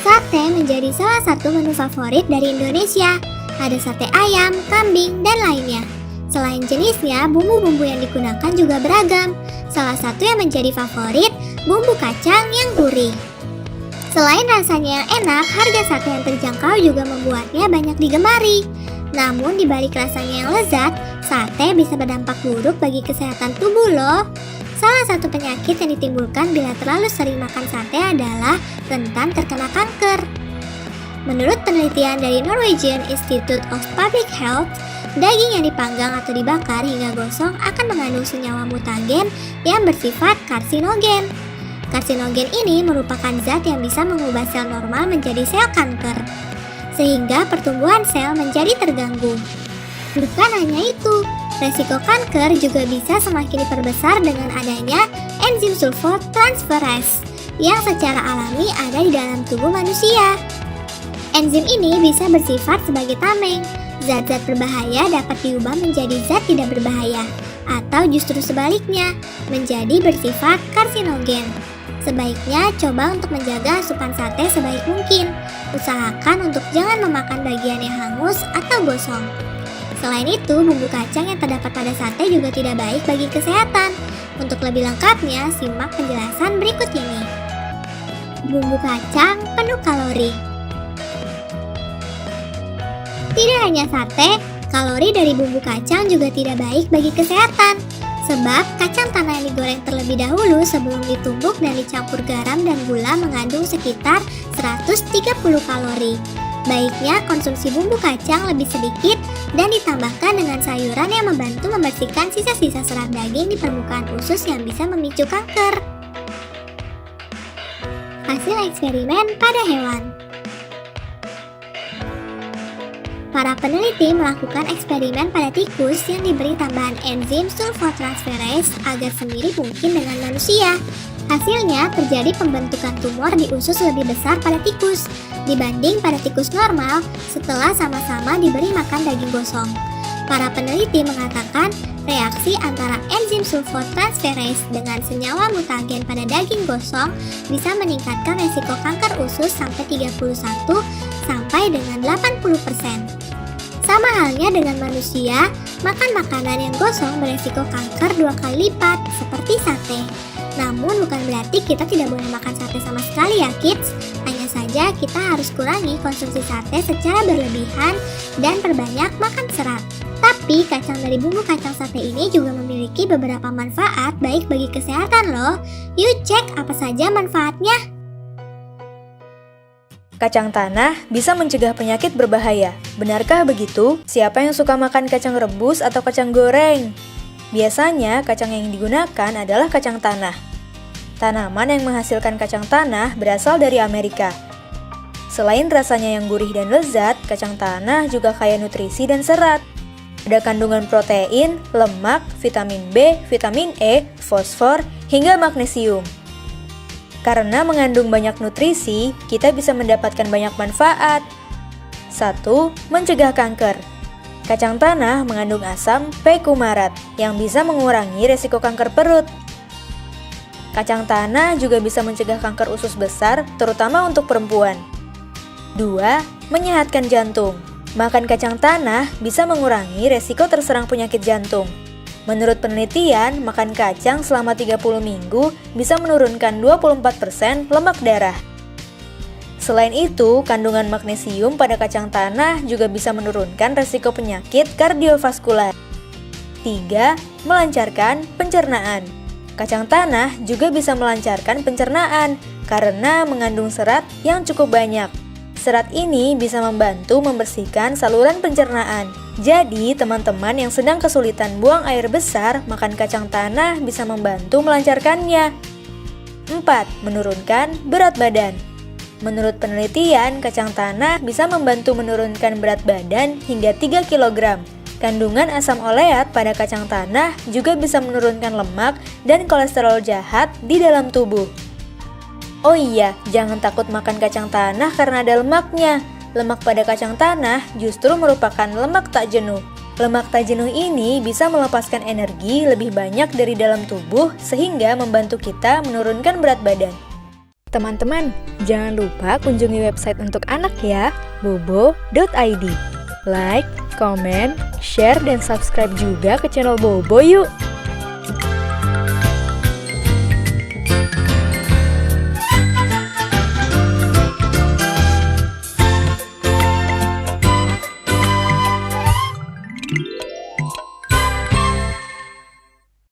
Sate menjadi salah satu menu favorit dari Indonesia. Ada sate ayam, kambing, dan lainnya. Selain jenisnya, bumbu-bumbu yang digunakan juga beragam. Salah satu yang menjadi favorit, bumbu kacang yang gurih. Selain rasanya yang enak, harga sate yang terjangkau juga membuatnya banyak digemari. Namun di balik rasanya yang lezat, sate bisa berdampak buruk bagi kesehatan tubuh loh. Salah satu penyakit yang ditimbulkan bila terlalu sering makan sate adalah rentan terkena kanker. Menurut penelitian dari Norwegian Institute of Public Health, daging yang dipanggang atau dibakar hingga gosong akan mengandung senyawa mutagen yang bersifat karsinogen. Karsinogen ini merupakan zat yang bisa mengubah sel normal menjadi sel kanker, sehingga pertumbuhan sel menjadi terganggu. Bukan hanya itu, resiko kanker juga bisa semakin diperbesar dengan adanya enzim sulfotransferase yang secara alami ada di dalam tubuh manusia. Enzim ini bisa bersifat sebagai tameng. Zat-zat berbahaya dapat diubah menjadi zat tidak berbahaya, atau justru sebaliknya, menjadi bersifat karsinogen. Sebaiknya coba untuk menjaga asupan sate sebaik mungkin. Usahakan untuk jangan memakan bagian yang hangus atau gosong. Selain itu, bumbu kacang yang terdapat pada sate juga tidak baik bagi kesehatan. Untuk lebih lengkapnya, simak penjelasan berikut ini. Bumbu kacang penuh kalori. Tidak hanya sate, kalori dari bumbu kacang juga tidak baik bagi kesehatan. Sebab kacang tanah yang digoreng terlebih dahulu sebelum ditumbuk dan dicampur garam dan gula mengandung sekitar 130 kalori. Baiknya konsumsi bumbu kacang lebih sedikit dan ditambahkan dengan sayuran yang membantu membersihkan sisa-sisa serat daging di permukaan usus yang bisa memicu kanker. Hasil eksperimen pada hewan. Para peneliti melakukan eksperimen pada tikus yang diberi tambahan enzim sulfotransferase agar semirip mungkin dengan manusia. Hasilnya terjadi pembentukan tumor di usus lebih besar pada tikus dibanding pada tikus normal setelah sama-sama diberi makan daging gosong. Para peneliti mengatakan reaksi antara enzim sulfotransferase dengan senyawa mutagen pada daging gosong bisa meningkatkan resiko kanker usus sampai 31 sampai dengan 80%. Sama halnya dengan manusia, makan makanan yang gosong beresiko kanker 2 kali lipat seperti sate. Namun bukan berarti kita tidak boleh makan sate sama sekali ya kids. Hanya saja kita harus kurangi konsumsi sate secara berlebihan dan perbanyak makan serat. Tapi kacang dari bumbu kacang sate ini juga memiliki beberapa manfaat baik bagi kesehatan loh. Yuk cek apa saja manfaatnya. Kacang tanah bisa mencegah penyakit berbahaya. Benarkah begitu? Siapa yang suka makan kacang rebus atau kacang goreng? Biasanya kacang yang digunakan adalah kacang tanah. Tanaman yang menghasilkan kacang tanah berasal dari Amerika. Selain rasanya yang gurih dan lezat, kacang tanah juga kaya nutrisi dan serat. Ada kandungan protein, lemak, vitamin B, vitamin E, fosfor, hingga magnesium. Karena mengandung banyak nutrisi, kita bisa mendapatkan banyak manfaat. 1. Mencegah kanker. Kacang tanah mengandung asam pekumarat yang bisa mengurangi resiko kanker perut. Kacang tanah juga bisa mencegah kanker usus besar, terutama untuk perempuan. 2. Menyehatkan jantung. Makan kacang tanah bisa mengurangi resiko terserang penyakit jantung. Menurut penelitian, makan kacang selama 30 minggu bisa menurunkan 24% lemak darah. Selain itu, kandungan magnesium pada kacang tanah juga bisa menurunkan resiko penyakit kardiovaskular. 3. Melancarkan pencernaan. Kacang tanah juga bisa melancarkan pencernaan karena mengandung serat yang cukup banyak. Serat ini bisa membantu membersihkan saluran pencernaan. Jadi, teman-teman yang sedang kesulitan buang air besar, makan kacang tanah bisa membantu melancarkannya. 4. Menurunkan berat badan. Menurut penelitian, kacang tanah bisa membantu menurunkan berat badan hingga 3 kg. Kandungan asam oleat pada kacang tanah juga bisa menurunkan lemak dan kolesterol jahat di dalam tubuh. Oh iya, jangan takut makan kacang tanah karena ada lemaknya. Lemak pada kacang tanah justru merupakan lemak tak jenuh. Lemak tak jenuh ini bisa melepaskan energi lebih banyak dari dalam tubuh sehingga membantu kita menurunkan berat badan. Teman-teman, jangan lupa kunjungi website untuk anak ya, bobo.id. Like, comment, share, dan subscribe juga ke channel Bobo yuk!